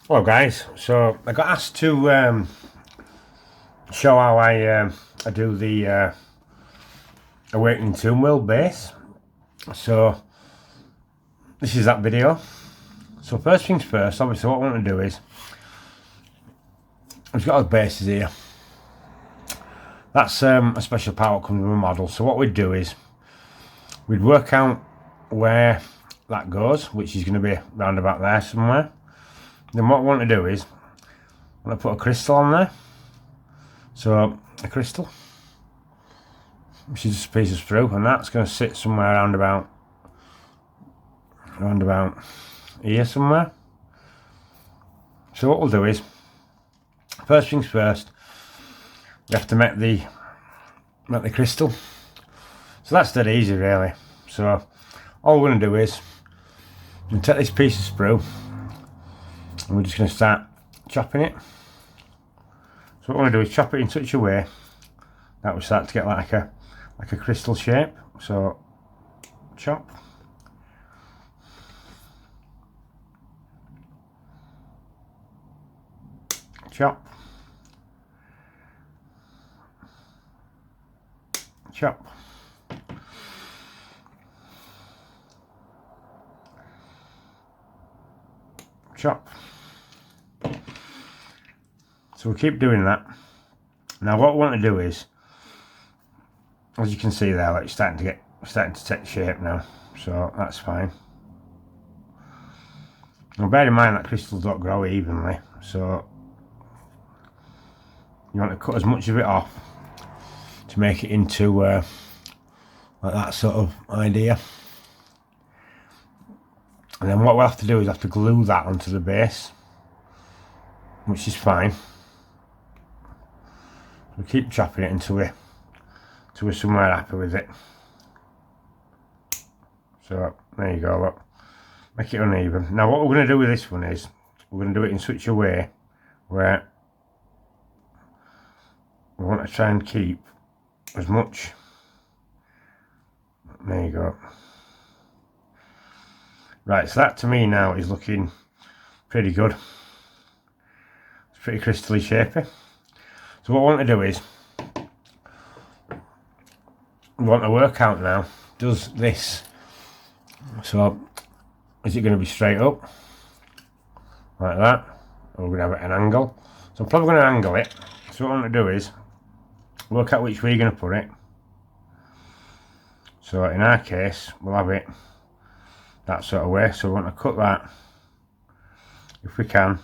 Hello guys, so I got asked to show how I do the Awakening Tomb World base. So this is that video. So first things first, obviously what I want to do is, we've got our bases here. That's a special part that comes with a model. So what we'd do is, we'd work out where that goes, which is going to be round about there somewhere. Then what I want to do is, I'm going to put a crystal on there. So a crystal, which is just a piece of sprue, and that's going to sit somewhere around about here somewhere. So what we'll do is, first things first, we have to make the crystal. So that's dead easy really. So all we're going to do is, we're going to take this piece of sprue and we're just going to start chopping it. So what we're going to do is chop it in such a way that we start to get like a crystal shape. So chop, chop, chop, chop. So we'll keep doing that. Now what we want to do is, as you can see there, like, it's starting to take shape now, so that's fine. Now bear in mind that crystals don't grow evenly, so you want to cut as much of it off to make it into like that sort of idea. And then what we'll have to do is have to glue that onto the base, which is fine. We'll keep chopping it until we're somewhere happy with it. So there you go, look. Make it uneven. Now what we're going to do with this one is, we're going to do it in such a way where we want to try and keep as much. There you go. Right, so that to me now is looking pretty good. It's pretty crystally shapy. So what I want to do is, we want to work out now, does this, so is it going to be straight up like that, or we're going to have it at an angle? So I'm probably going to angle it. So what I want to do is work out which way you're going to put it. So in our case, we'll have it that sort of way. So we want to cut that, if we can,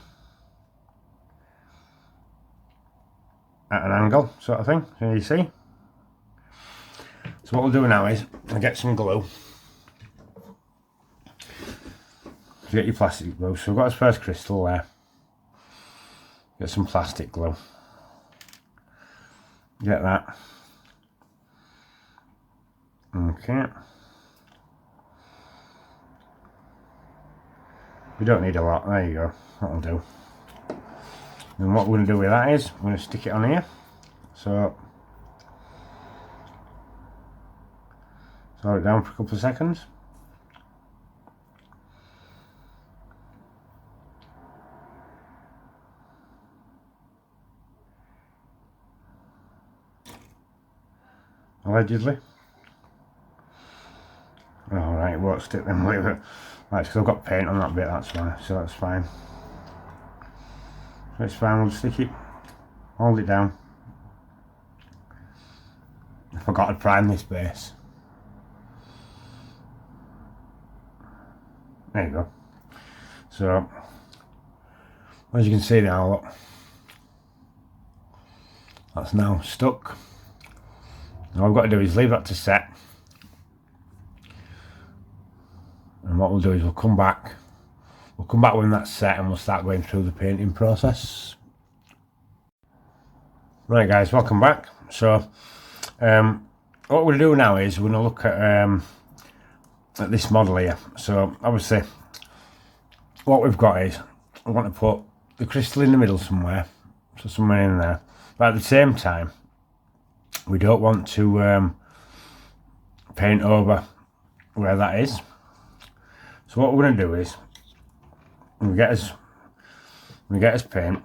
at an angle sort of thing. So you see. So what we'll do now is, I'll get some glue. So get your plastic glue. So we've got our first crystal there. Get some plastic glue. Get that. Okay. We don't need a lot. There you go. That'll do. And what we're going to do with that is, we're going to stick it on here. So hold it down for a couple of seconds. Allegedly. Alright, it won't stick then, wait. Right, because I've got paint on that bit, that's why, so that's fine. So it's fine, we'll stick it, hold it down. I forgot to prime this base. There you go. So, as you can see now, look, that's now stuck. All I've got to do is leave that to set. And what we'll do is we'll come back when that's set, and we'll start going through the painting process. Right guys, welcome back. So what we'll do now is, we're going to look at this model here. So obviously what we've got is, we want to put the crystal in the middle somewhere, so somewhere in there, but at the same time we don't want to paint over where that is. So what we're going to do is, we'll get us we get his paint.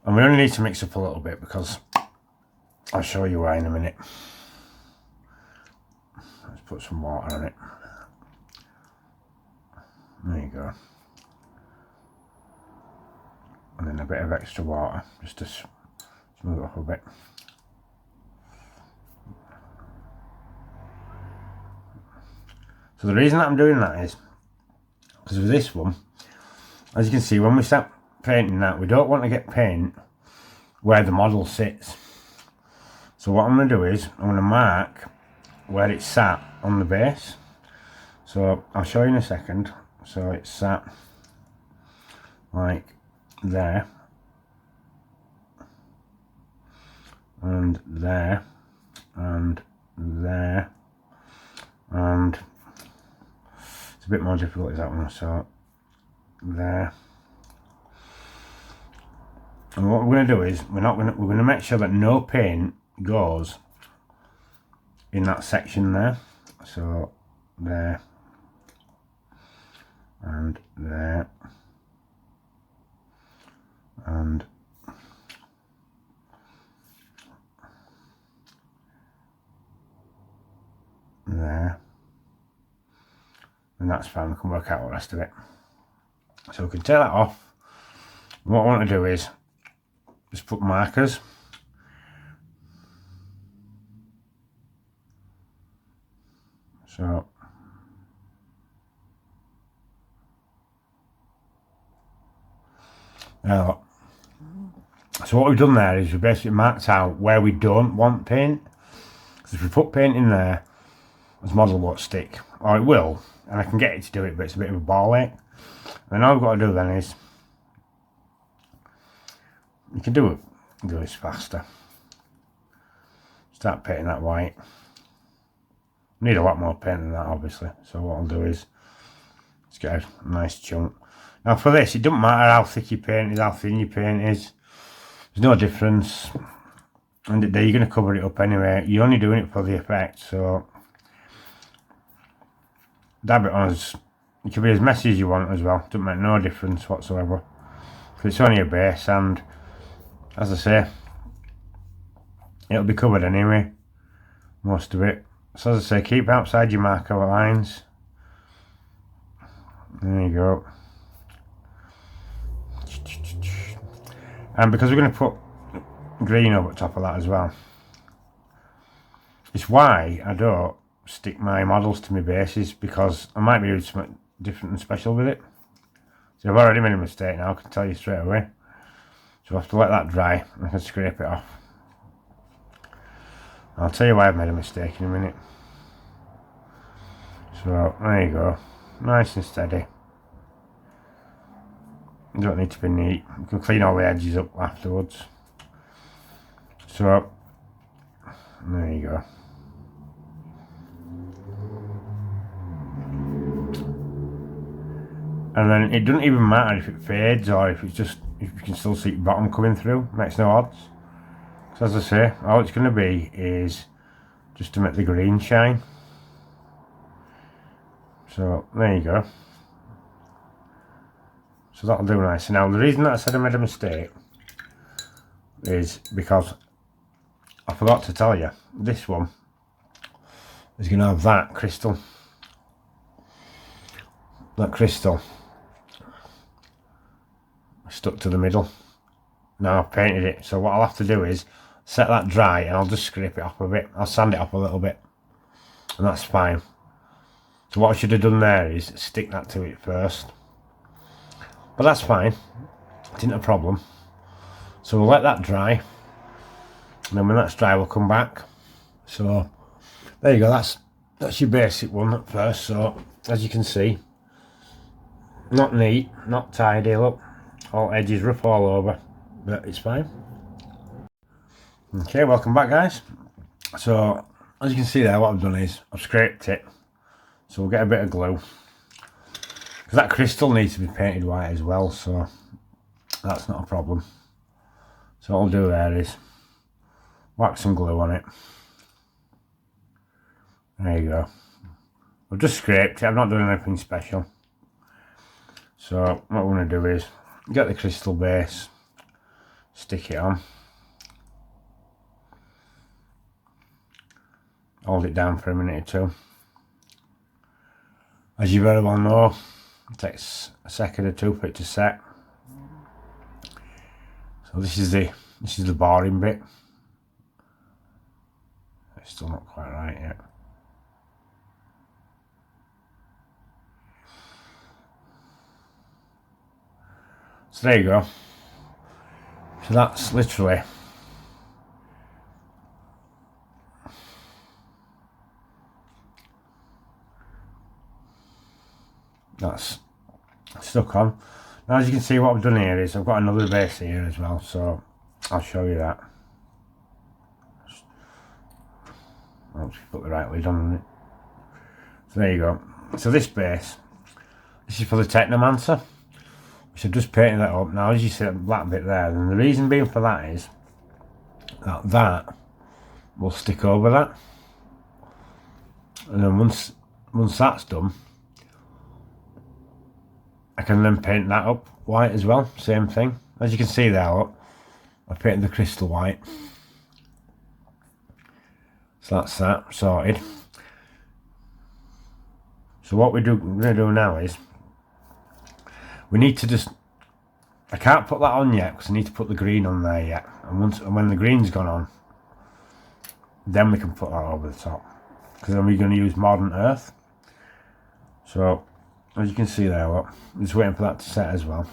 And we only need to mix up a little bit because I'll show you why in a minute. Let's put some water on it. There you go. And then a bit of extra water just to smooth it up a bit. So the reason that I'm doing that is because with this one, as you can see, when we start painting that, we don't want to get paint where the model sits. So what I'm going to do is I'm going to mark where it's sat on the base. So I'll show you in a second. So it's sat like there and there and there, and it's a bit more difficult is that one. So there. And what we're going to do is we're going to make sure that no paint goes in that section there. So there and there and there, and that's fine. We can work out the rest of it. So we can take that off. What I want to do is just put markers. So now, so what we've done there is we basically marked out where we don't want paint. Because if we put paint in there, this model won't stick, or it will, and I can get it to do it, but it's a bit of a ball ache. And all we've got to do then is you can do this faster. Start painting that white. Need a lot more paint than that, obviously. So what I'll do is just get a nice chunk. Now for this, it doesn't matter how thick your paint is, how thin your paint is. There's no difference. And you're going to cover it up anyway. You're only doing it for the effect, so dab it on as, it can be as messy as you want as well. Doesn't make no difference whatsoever. Because it's only a base, and as I say, it'll be covered anyway, most of it. So as I say, keep outside your marker lines. There you go. And because we're going to put green over the top of that as well, it's why I don't stick my models to my bases, because I might be doing something different and special with it. So I've already made a mistake now, I can tell you straight away. So I have to let that dry and I can scrape it off. I'll tell you why I've made a mistake in a minute. So there you go, nice and steady. You don't need to be neat. You can clean all the edges up afterwards. So there you go. And then it doesn't even matter if it fades or if it's just, if you can still see the bottom coming through, makes no odds. So as I say, all it's going to be is just to make the green shine. So there you go. So that'll do nice. Now the reason that I said I made a mistake is because I forgot to tell you, this one is going to have that crystal. That crystal stuck to the middle. Now I've painted it, so what I'll have to do is set that dry and I'll just scrape it off a bit. I'll sand it off a little bit and that's fine. So what I should have done there is stick that to it first, but that's fine, it isn't a problem. So we'll let that dry, and then when that's dry we'll come back. So there you go, that's your basic one at first. So as you can see, not neat, not tidy, look, all edges rough all over, but it's fine. Okay, welcome back guys. So as you can see there, what I've done is I've scraped it, so we'll get a bit of glue, because that crystal needs to be painted white as well, so that's not a problem. So what I'll do there is whack some glue on it. There you go. I've just scraped it, I've not done anything special. So what we're going to do is get the crystal base, stick it on, hold it down for a minute or two. As you very well know, it takes a second or two for it to set. So this is the boring bit. It's still not quite right yet. So there you go. So that's literally that's stuck on. Now as you can see, what I've done here is I've got another base here as well, so I'll show you that. I'll just put the right lid on it. So there you go. So this base, this is for the Technomancer, which I've just painted that up. Now as you see that black bit there, and the reason being for that is that that will stick over that, and then once that's done, I can then paint that up white as well. Same thing. As you can see there, look, I painted the crystal white. So that's that sorted. So what we're going to do now is we need to just, I can't put that on yet because I need to put the green on there yet. And when the green's gone on, then we can put that over the top. Because then we're going to use Modern Earth. So as you can see there, look, I'm just waiting for that to set as well.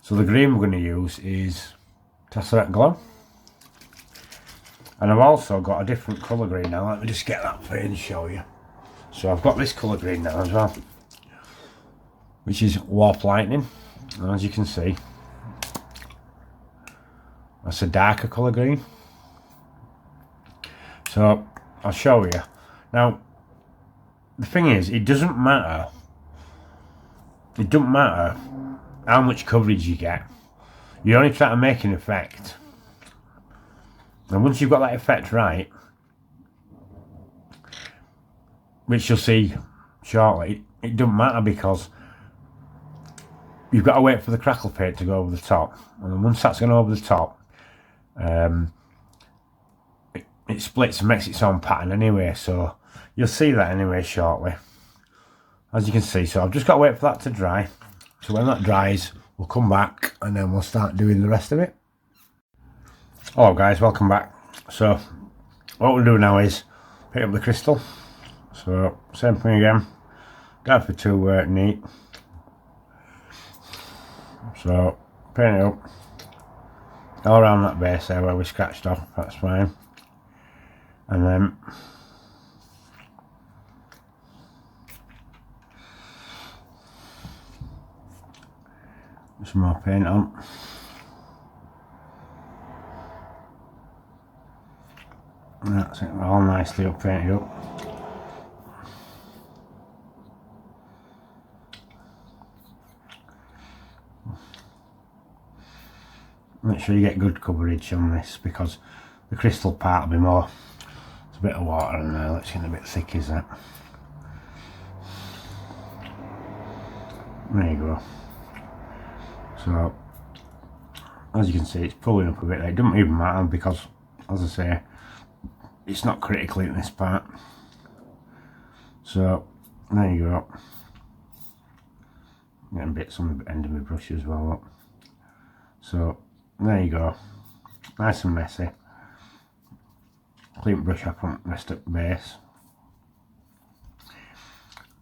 So the green we're going to use is Tesseract Glow. And I've also got a different colour green now. Let me just get that for you and show you. So I've got this colour green now as well, which is Warp Lightning. And as you can see, that's a darker colour green. So I'll show you. Now, the thing is, it doesn't matter how much coverage you get. You only try to make an effect. And once you've got that effect right, which you'll see shortly, it doesn't matter because you've got to wait for the crackle paint to go over the top. And then once that's gone over the top, it splits and makes its own pattern anyway. So you'll see that anyway shortly. As you can see, so I've just got to wait for that to dry. So when that dries, we'll come back and then we'll start doing the rest of it. Hello guys, welcome back. So what we'll do now is pick up the crystal. So same thing again, go for two neat. So paint it up all around that base there where we scratched off, that's fine. And then some more paint on. And that's it, all nicely up, painted up. Make sure you get good coverage on this because the crystal part will be more. There's a bit of water in there, that's getting a bit thick, is that? There you go. So as you can see, it's pulling up a bit there. It doesn't even matter because, as I say, it's not critical in this part. So there you go. Getting bits on the end of my brush as well. Look. So there you go. Nice and messy. Clean brush up on the rest of the base.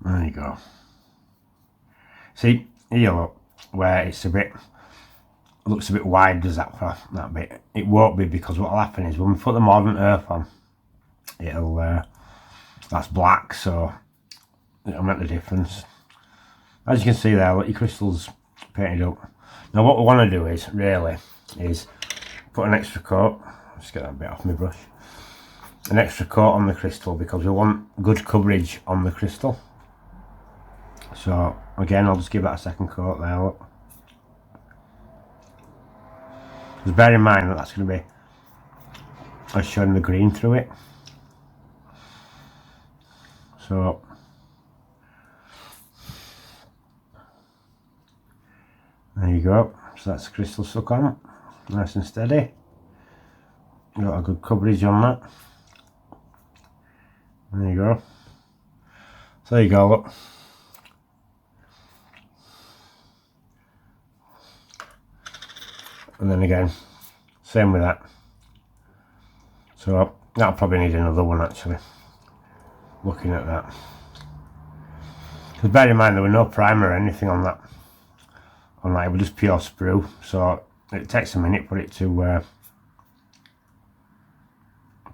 There you go. See here, look, where it's a bit, looks a bit wide, does that for that bit? It won't be because what will happen is when we put the Modern Earth on, it'll that's black, so it'll make the difference. As you can see there, look, your crystal's painted up. Now what we want to do is really put an extra coat. Just get that bit off my brush. An extra coat on the crystal because we want good coverage on the crystal. So again, I'll just give that a second coat there. Look. Just bear in mind that that's going to be, I'm showing the green through it. So There you go. So that's the crystal stuck on, nice and steady. Got a good coverage on that. There you go. So there you go, look. And then again, same with that. So that'll probably need another one actually, looking at that. Because bear in mind there were no primer or anything on that. It was just pure sprue, so it takes a minute for it to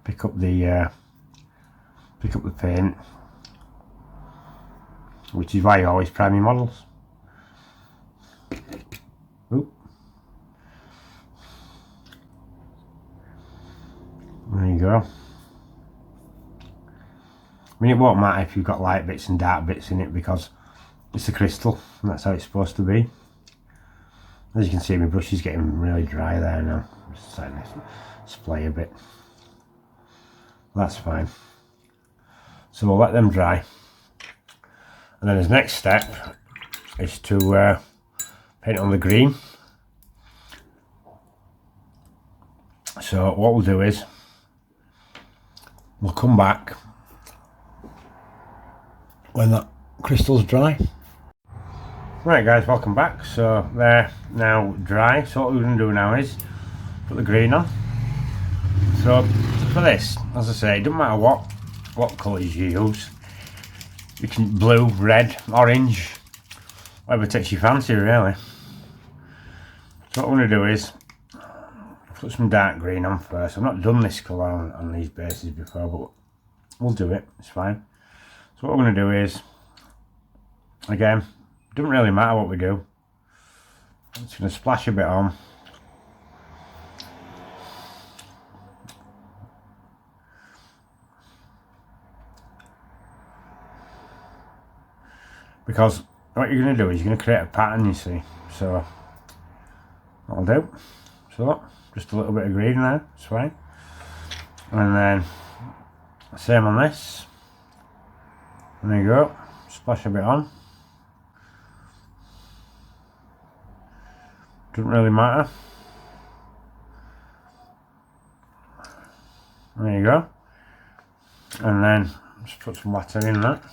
pick up the paint, which is why you always prime your models. Ooh. There you go. I mean, it won't matter if you've got light bits and dark bits in it because it's a crystal and that's how it's supposed to be. As you can see, my brush is getting really dry there now. I'm just starting to splay a bit. That's fine. So we'll let them dry. And then his next step is to paint on the green. So what we'll do is we'll come back when that crystal's dry. Right guys, welcome back. So they're now dry. So what we're going to do now is put the green on. So for this, as I say, it doesn't matter what colours you use. You can blue, red, orange, whatever takes your fancy really. So what I'm going to do is put some dark green on first. I've not done this colour on these bases before, but we'll do it, it's fine. So what we're going to do is, again, it doesn't really matter what we do. I'm just going to splash a bit on. Because what you're going to do is you're going to create a pattern, you see. So, that'll do. So, just a little bit of green there, it's fine. And then, same on this. And there you go, splash a bit on. Doesn't really matter. There you go. And then just put some water in that.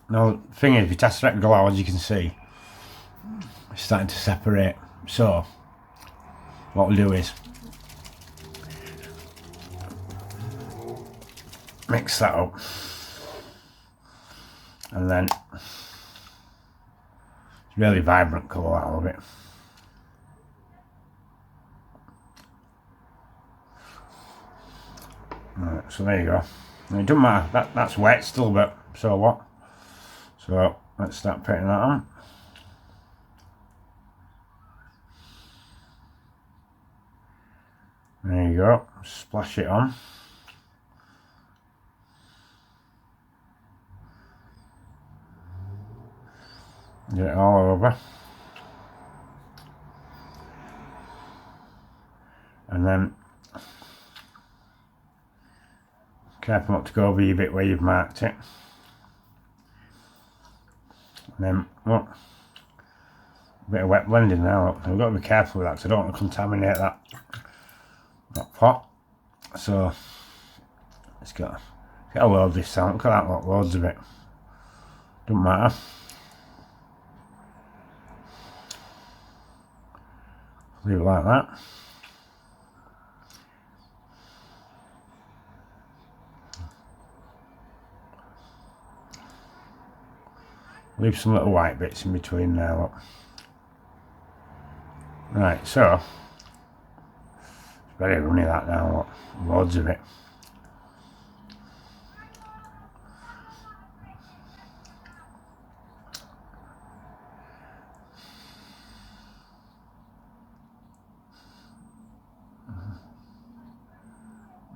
Now the thing is, with tesseract glow, as you can see, it's starting to separate. So what we'll do is mix that up, and then it's really vibrant colour out of it. Right, so there you go. And it doesn't matter, that's wet still, but so what? So let's start putting that on. There you go, splash it on. Get it all over. And then careful not to go over your bit where you've marked it. And then, look, a bit of wet blending now. Look. We've got to be careful with that because I don't want to contaminate that pot. So it's got a load of this out. Look at that, look, loads of it. Doesn't matter. Leave it like that. Leave some little white bits in between there, look. Right, so it's very runny that now, look. Loads of it.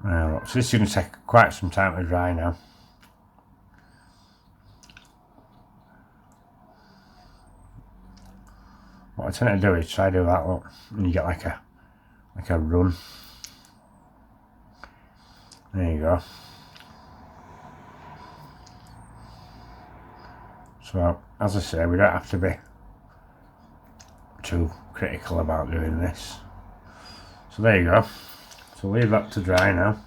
Right, look. So this is going to take quite some time to dry now. What I tend to do is try to do that, look, and you get like a run. There you go. So as I say, we don't have to be too critical about doing this. So there you go. So leave that to dry now.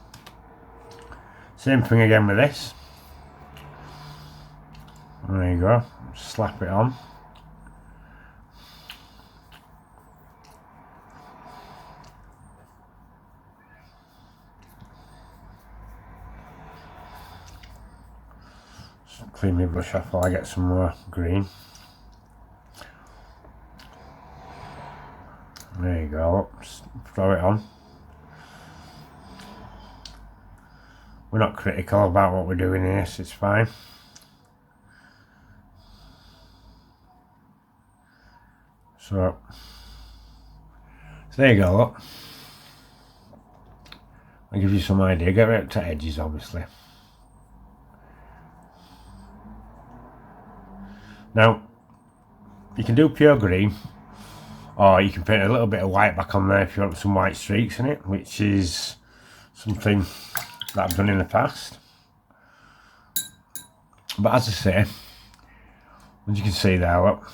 Same thing again with this. And there you go. Slap it on. Just clean my brush off while I get some more green. There you go. Just throw it on. We're not critical about what we're doing here, so it's fine. So there you go, look. I'll give you some idea. Get right up to edges, obviously. Now, you can do pure green, or you can paint a little bit of white back on there if you want some white streaks in it, which is something that I've done in the past. But as I say, as you can see there, look,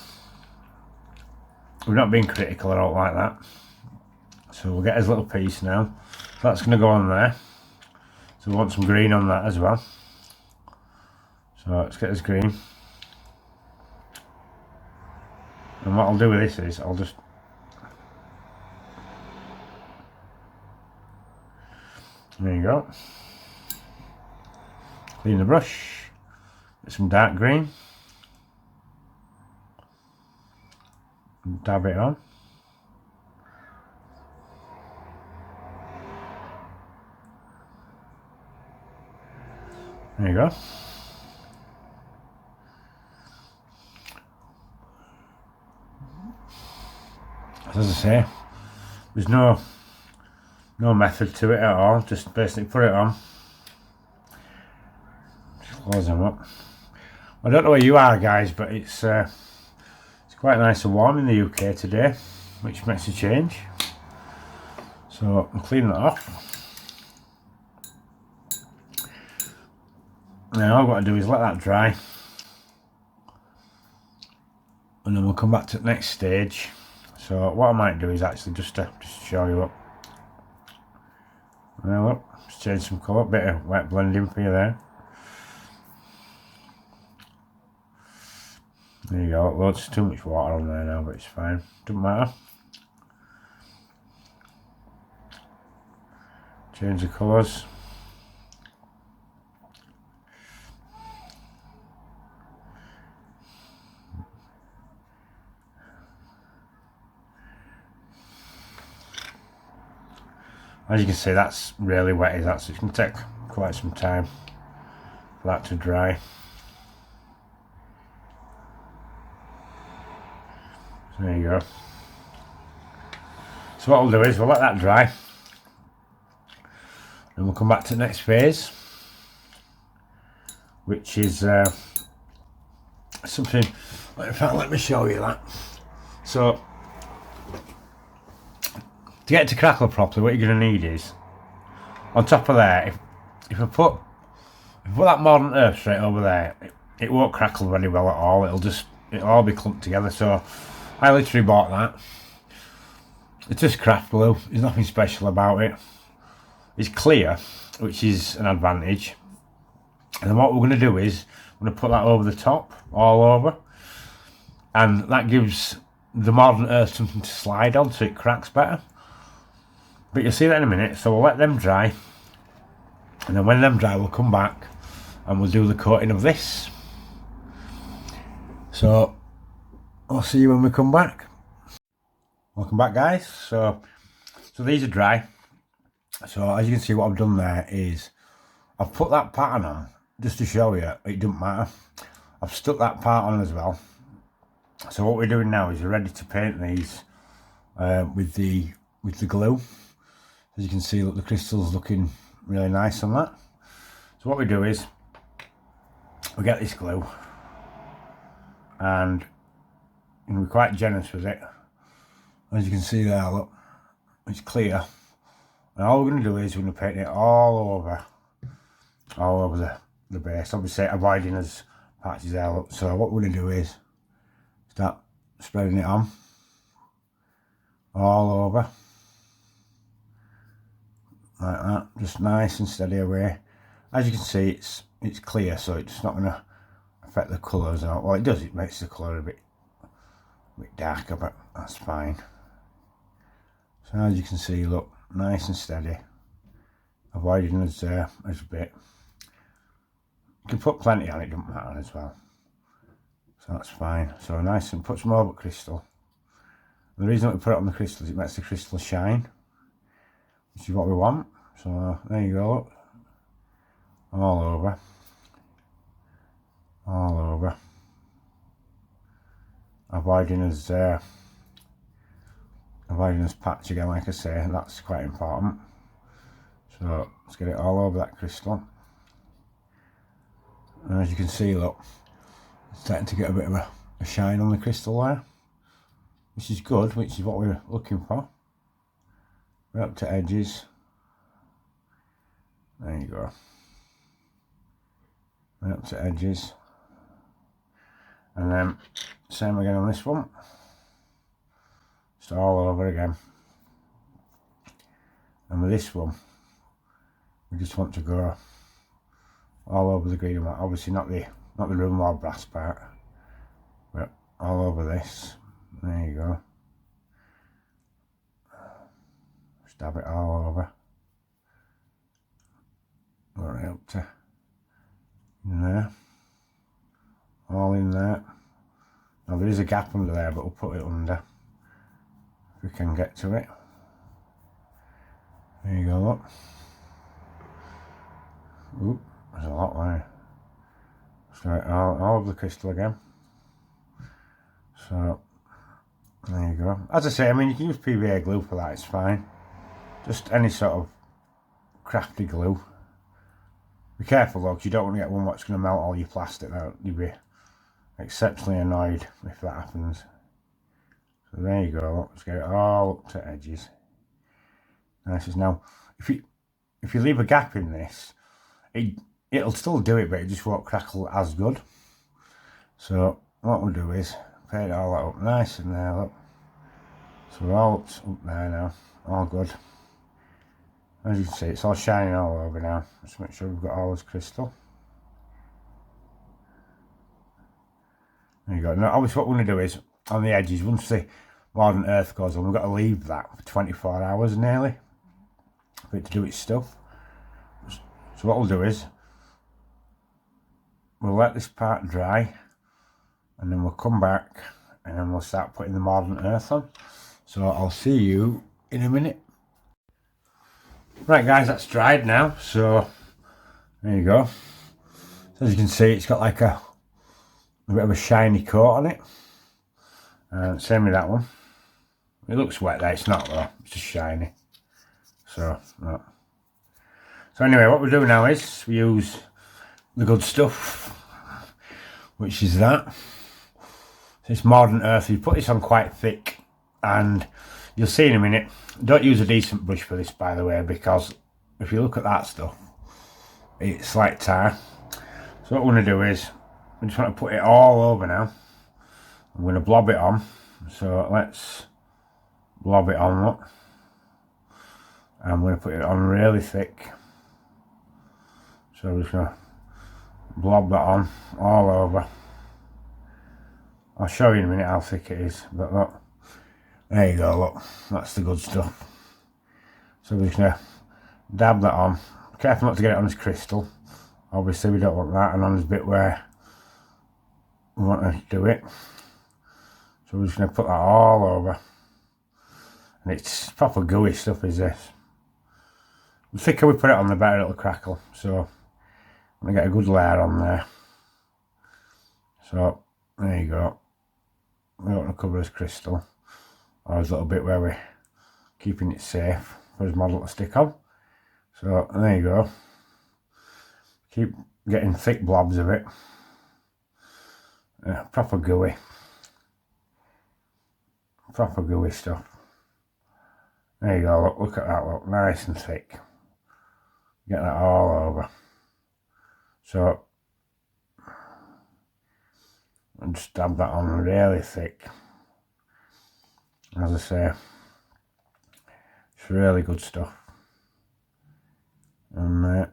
we're not being critical, I don't like that. So we'll get his little piece now. So that's going to go on there. So we want some green on that as well. So let's get his green. And what I'll do with this is I'll just there you go. Clean the brush. Get some dark green. And dab it on. There you go. As I say, there's no method to it at all. Just basically put it on. Just close them up. I don't know where you are, guys, but it's quite nice and warm in the UK today, which makes a change. So I'm cleaning it off. Now all I've got to do is let that dry, and then we'll come back to the next stage. So what I might do is actually just show you up. Well, look, just change some colour, bit of wet blending for you there. There you go. Well, it's too much water on there now, but it's fine. Doesn't matter. Change the colours. As you can see, that's really wet, is that? So it's going to take quite some time for that to dry. So there you go. So what we'll do is we'll let that dry, and we'll come back to the next phase, which is something. In fact, let me show you that. So to get it to crackle properly, what you're going to need is, on top of there, if I put that modern earth straight over there, it won't crackle very well at all. It'll all be clumped together. So I literally bought that. It's just craft glue. There's nothing special about it. It's clear, which is an advantage. And then what we're going to do is we're going to put that over the top, all over, and that gives the modern earth something to slide on, so it cracks better. But you'll see that in a minute. So we'll let them dry, and then when them dry, we'll come back and we'll do the coating of this. So I'll see you when we come back. Welcome back, guys. So these are dry. So as you can see, what I've done there is I've put that pattern on just to show you it doesn't matter. I've stuck that part on as well. So what we're doing now is we're ready to paint these with the glue. As you can see, look, the crystal's looking really nice on that. So what we do is we get this glue, and we're quite generous with it. As you can see there, look, it's clear. And all we're going to do is we're going to paint it all over the base. Obviously avoiding as patches there, look. So what we're going to do is start spreading it on all over like that, just nice and steady away. As you can see, it's clear, so it's not going to affect the colours out. Well, it does, it makes the colour a bit darker, but that's fine. So as you can see, look, nice and steady, avoiding as a bit. You can put plenty on, it doesn't matter as well, so that's fine. So nice, and put some more crystal. And the reason we put it on the crystal is it makes the crystal shine, which is what we want. So there you go, look. All over, avoiding as patch again, like I say, and that's quite important. So let's get it all over that crystal. And as you can see, look, it's starting to get a bit of a shine on the crystal there, which is good, which is what we're looking for. We're up to edges. There you go. We're up to edges. And then same again on this one. Just all over again. And with this one, we just want to go all over the green one. Obviously not the room or brass part, but all over this. There you go. Just dab it all over. Right up to in there. All in there. Now there is a gap under there, but we'll put it under if we can get to it. There you go, look. Oop, there's a lot there. So all of the crystal again. So there you go. As I say, I mean, you can use PVA glue for that, it's fine. Just any sort of crafty glue. Be careful though, because you don't want to get one that's going to melt all your plastic out. You'll be exceptionally annoyed if that happens. So there you go, let's get it all up to edges. Nice as now. If you leave a gap in this, it'll still do it, but it just won't crackle as good. So what we'll do is paint all that up nice and there, look. So we're all up there now, all good. As you can see, it's all shining all over now. Just make sure we've got all this crystal. There you go. Now, obviously what we're going to do is, on the edges, once the Modern Earth goes on, we've got to leave that for 24 hours nearly, for it to do its stuff. So what we'll do is, we'll let this part dry, and then we'll come back, and then we'll start putting the Modern Earth on. So I'll see you in a minute. Right guys, that's dried now, so there you go. So as you can see, it's got like a bit of a shiny coat on it. Same with that one. It looks wet there, it's not though, it's just shiny. So, no. So anyway, what we do now is we use the good stuff, which is that. This Modern Earth, you put this on quite thick, and you'll see in a minute. Don't use a decent brush for this, by the way, because if you look at that stuff, it's like tar. So what we're going to do is, we just want to put it all over now. I'm going to blob it on. So let's blob it on, look. I'm going to put it on really thick. So we're just going to blob that on all over. I'll show you in a minute how thick it is, but look. There you go, look, that's the good stuff. So we're just going to dab that on. Careful not to get it on this crystal. Obviously we don't want that, and on this bit where we want to do it. So we're just going to put that all over. And it's proper gooey stuff is this. The thicker we put it on, the better it'll crackle. So I'm going to get a good layer on there. So there you go. We don't want to cover this crystal. Or this little bit where we're keeping it safe for his model to stick on. So there you go. Keep getting thick blobs of it. Proper gooey. Proper gooey stuff. There you go, look at that, look, nice and thick. Get that all over. So and just dab that on really thick. As I say, it's really good stuff. And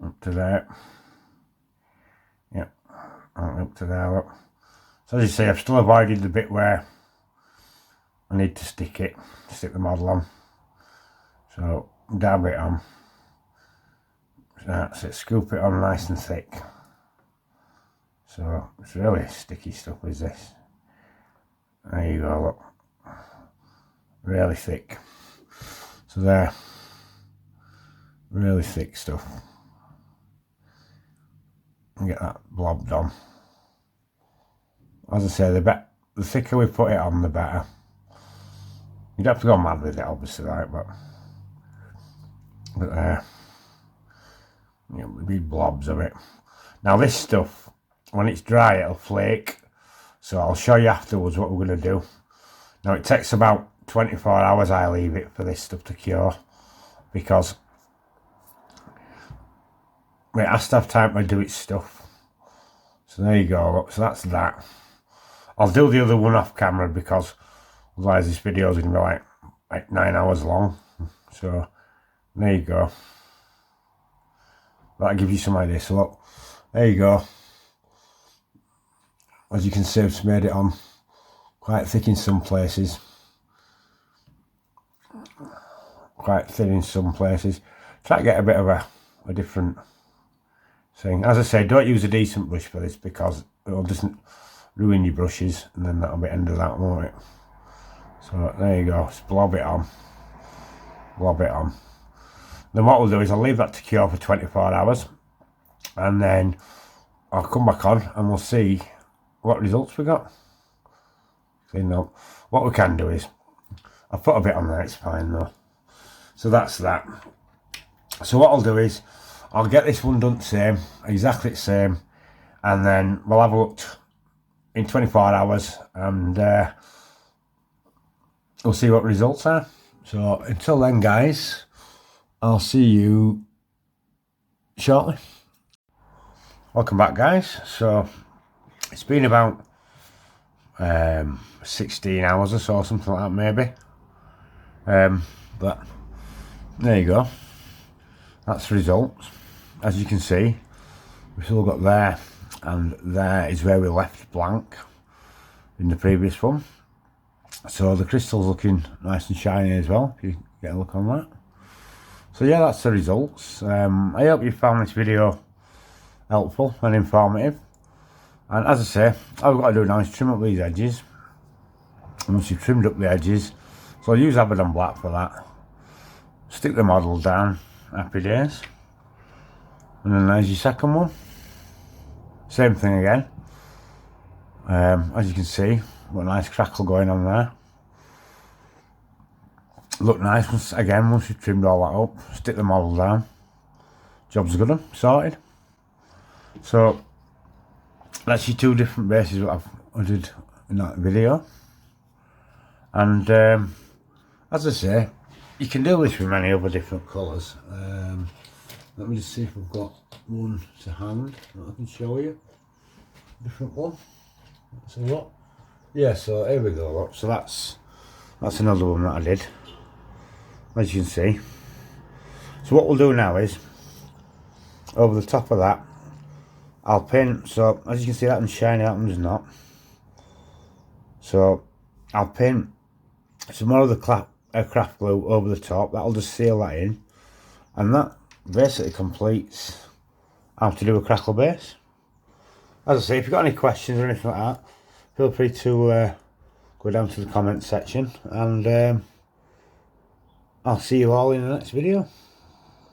up to there. Yep, up to there, look. So as you see, I've still avoided the bit where I need to stick the model on. So dab it on. So that's it, scoop it on nice and thick. So it's really sticky stuff is this. There you go, look. Really thick. So there. Really thick stuff. And get that blobbed on. As I say, the thicker we put it on, the better. You'd have to go mad with it, obviously, right? But there. You know, big blobs of it. Now this stuff, when it's dry, it'll flake. So I'll show you afterwards what we're going to do. Now it takes about 24 hours I leave it for this stuff to cure, because it has to have time to do its stuff. So there you go, look, so that's that. I'll do the other one off camera because otherwise this video is going to be like 9 hours long. So there you go. That'll give you some idea. So look, there you go. As you can see, I've just made it on quite thick in some places. Quite thin in some places. Try to get a bit of a different thing. As I say, don't use a decent brush for this because it'll just ruin your brushes, and then that'll be the end of that, won't it? So there you go, just blob it on. Blob it on. Then what we'll do is I'll leave that to cure for 24 hours, and then I'll come back on and we'll see what results we got. So, you know, what we can do is, I'll put a bit on there, it's fine though. So that's that. So what I'll do is, I'll get this one done the same, exactly the same, and then we'll have a look in 24 hours and we'll see what results are. So until then guys, I'll see you shortly. Welcome back guys. So it's been about 16 hours or so, something like that maybe. But there you go. That's the results. As you can see, we've still got there, and there is where we left blank in the previous one. So the crystal's looking nice and shiny as well, if you get a look on that. So yeah, that's the results. I hope you found this video helpful and informative. And as I say, all we've got to do now is trim up these edges. And once you've trimmed up the edges, so I'll use Abaddon Black for that. Stick the model down, happy days. And then there's your second one. Same thing again. As you can see, got a nice crackle going on there. Look nice once you've trimmed all that up. Stick the model down. Job's good, sorted. So that's your two different bases that I did in that video. And as I say, you can do this with many other different colours. Let me just see if I've got one to hand that I can show you. Different one. So what? Yeah, so here we go, look. So that's another one that I did, as you can see. So what we'll do now is, over the top of that, I'll paint. So as you can see, that one's shiny, that one's not. So I'll paint some more of the craft glue over the top. That'll just seal that in, and that basically completes how to do a crackle base. As I say, if you've got any questions or anything like that, feel free to go down to the comment section, and I'll see you all in the next video.